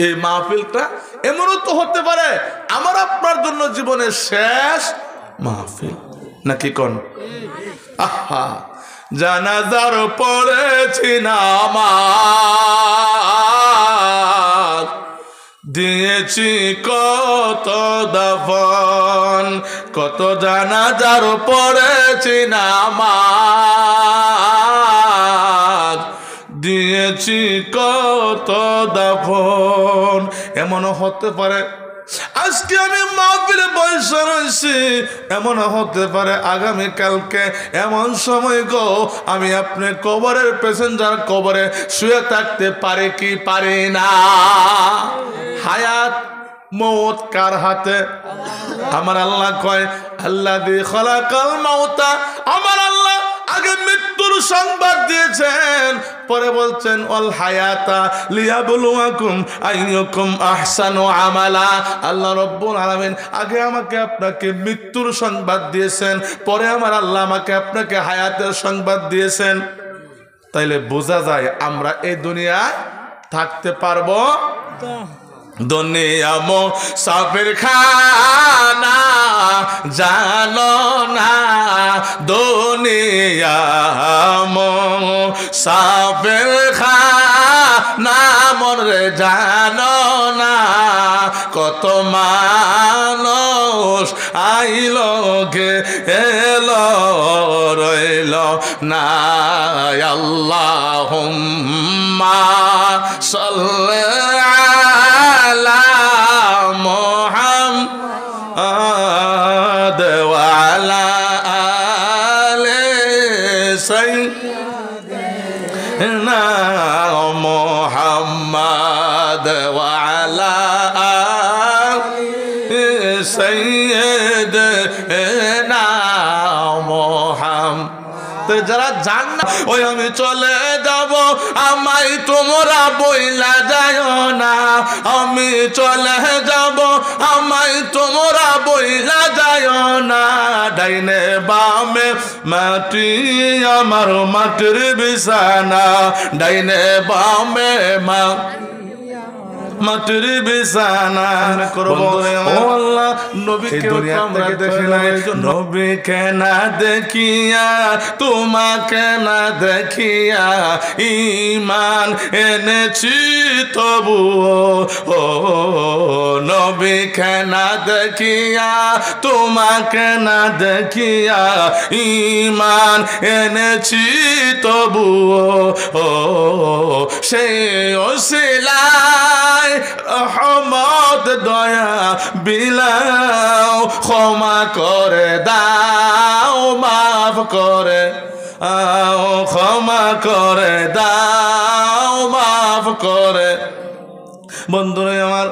এই মাহফিলটা এমনও তো হতে পারে আমার আপনার জন্য জীবনের শেষ মাহফিল, নাকি কোন? আহা, জানাজার পড়েছি নামাজ, দিয়েছি কত দাফন, কত জানাজার পড়েছি নামাজ, দিয়েছি কত দাফন। এমনও হতে পারে আজকে আমি মাহফিলে বসে রয়েছি, এমন হতে পারে আগামী কালকে এমন সময় গো আমি আপনি কবরের প্যাসেঞ্জার কবরে শুয়ে থাকতে পারে কি পারে না। হায়াত মৌত কার হাতে? আমার আল্লাহ কয় আল্লাযী খালাকাল মাউতা, আমার আল্লাহ আগে মৃত্যুর সংবাদ দিয়েছেন, পরে বলছেন অল হায়াতা লিয়াবলুয়াকুম আইয়ুকুম আহসানু আমালা। আল্লাহ রাব্বুল আলামিন আগে আমাকে আপনাকে মৃত্যুর সংবাদ দিয়েছেন, পরে আমার আল্লাহ আমাকে আপনাকে হায়াতের সংবাদ দিয়েছেন। তাইলে বোঝা যায় আমরা এই দুনিয়ায় থাকতে পারবো। দুনিয়া মুসাফির খানা জানো না, দুনিয়া মুসাফির খানা মরে জানো না, কত মানুষ আইলো গে এলো রইল না। আল্লাহুম্মা সাল্লি আলা মুহাম্মাদ ওয়া আলা আলি সাইয়্যিদিনা মুহাম্মাদ ওয়া আলা আলি সাইয়্যিদিনা মুহাম্মাদ। যারা জান না ওই আমি চলে যাব, আমায় তোমরা বইলা যাও না, আমি চলে যাব, আমায় তোমরা বইলা যাও না। ডাইনে বামে মাটি আমার মাটির বিছানা, ডাইনে বামে মাটির বিছানা করব। ও আল্লাহ নবীকে আমরা দেখি নাই, নবীকে না দেখিয়া তোমাকে না দেখিয়া ঈমান এনেছি তবুও, ও নবীকে না দেখিয়া তোমাকে না দেখিয়া ঈমান এনেছি তবুও, ও সেই ওসিলায় রহমত দয়া বিলাও, ক্ষমা করে দাও মাফ করে ক্ষমা করে দাও মাফ করে। বন্ধুরা আমার